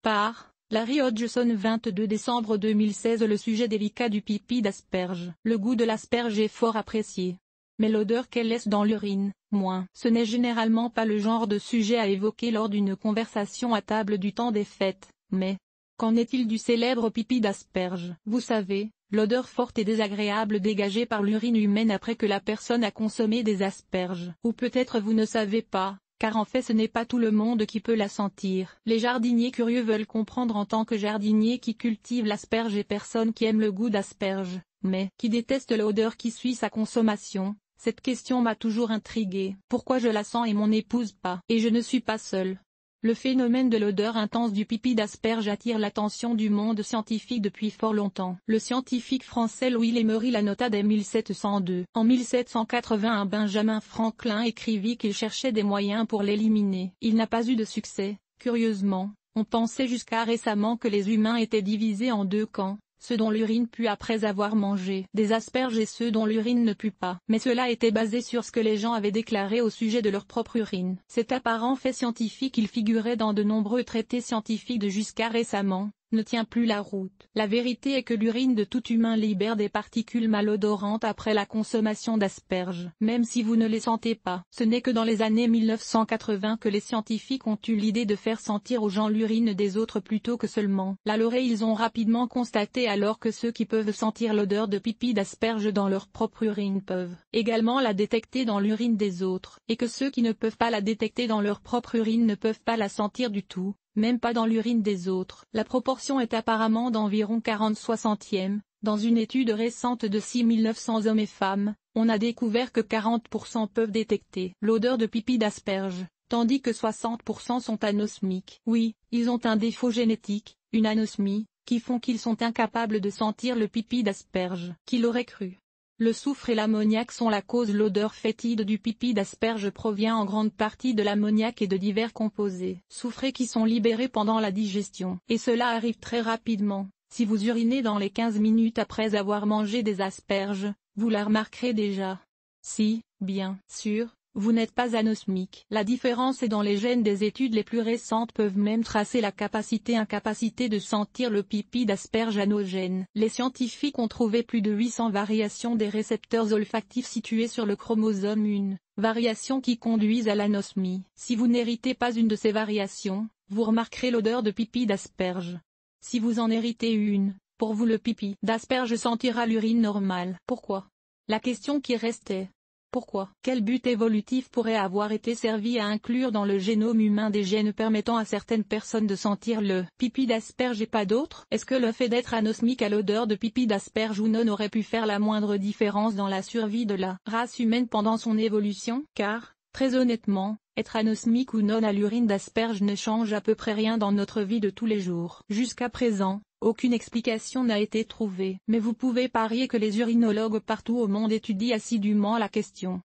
Par Larry Hodgson 22 décembre 2016. Le sujet délicat du pipi d'asperge. Le goût de l'asperge est fort apprécié. Mais l'odeur qu'elle laisse dans l'urine, moins. Ce n'est généralement pas le genre de sujet à évoquer lors d'une conversation à table du temps des fêtes, mais qu'en est-il du célèbre pipi d'asperge? Vous savez, l'odeur forte et désagréable dégagée par l'urine humaine après que la personne a consommé des asperges. Ou peut-être vous ne savez pas, car en fait ce n'est pas tout le monde qui peut la sentir. Les jardiniers curieux veulent comprendre en tant que jardiniers qui cultivent l'asperge et personnes qui aiment le goût d'asperge, mais qui détestent l'odeur qui suit sa consommation. Cette question m'a toujours intriguée. Pourquoi je la sens et mon épouse pas? Et je ne suis pas seule. Le phénomène de l'odeur intense du pipi d'asperge attire l'attention du monde scientifique depuis fort longtemps. Le scientifique français Louis Lemery la nota dès 1702. En 1781, Benjamin Franklin écrivit qu'il cherchait des moyens pour l'éliminer. Il n'a pas eu de succès. Curieusement, on pensait jusqu'à récemment que les humains étaient divisés en deux camps. Ceux dont l'urine pue après avoir mangé des asperges et ceux dont l'urine ne pue pas. Mais cela était basé sur ce que les gens avaient déclaré au sujet de leur propre urine. Cet apparent fait scientifique, il figurait dans de nombreux traités scientifiques de jusqu'à récemment, ne tient plus la route. La vérité est que l'urine de tout humain libère des particules malodorantes après la consommation d'asperges. Même si vous ne les sentez pas. Ce n'est que dans les années 1980 que les scientifiques ont eu l'idée de faire sentir aux gens l'urine des autres plutôt que seulement la leur, et ils ont rapidement constaté alors que ceux qui peuvent sentir l'odeur de pipi d'asperge dans leur propre urine peuvent également la détecter dans l'urine des autres, et que ceux qui ne peuvent pas la détecter dans leur propre urine ne peuvent pas la sentir du tout. Même pas dans l'urine des autres. La proportion est apparemment d'environ 40/60. Dans une étude récente de 6900 hommes et femmes, on a découvert que 40% peuvent détecter l'odeur de pipi d'asperge, tandis que 60% sont anosmiques. Oui, ils ont un défaut génétique, une anosmie, qui font qu'ils sont incapables de sentir le pipi d'asperge. Qui l'aurait cru? Le soufre et l'ammoniac sont la cause. L'odeur fétide du pipi d'asperge provient en grande partie de l'ammoniac et de divers composés soufrés qui sont libérés pendant la digestion. Et cela arrive très rapidement. Si vous urinez dans les 15 minutes après avoir mangé des asperges, vous la remarquerez déjà. Si, bien sûr, vous n'êtes pas anosmique. La différence est dans les gènes. Des études les plus récentes peuvent même tracer la capacité-incapacité de sentir le pipi d'asperge à nos gènes. Les scientifiques ont trouvé plus de 800 variations des récepteurs olfactifs situés sur le chromosome 1, variations qui conduisent à l'anosmie. Si vous n'héritez pas une de ces variations, vous remarquerez l'odeur de pipi d'asperge. Si vous en héritez une, pour vous le pipi d'asperge sentira l'urine normale. Pourquoi? La question qui reste est: pourquoi? Quel but évolutif pourrait avoir été servi à inclure dans le génome humain des gènes permettant à certaines personnes de sentir le pipi d'asperge et pas d'autres? Est-ce que le fait d'être anosmique à l'odeur de pipi d'asperge ou non aurait pu faire la moindre différence dans la survie de la race humaine pendant son évolution? Car, très honnêtement, être anosmique ou non à l'urine d'asperge ne change à peu près rien dans notre vie de tous les jours. Jusqu'à présent, aucune explication n'a été trouvée. Mais vous pouvez parier que les urinologues partout au monde étudient assidûment la question.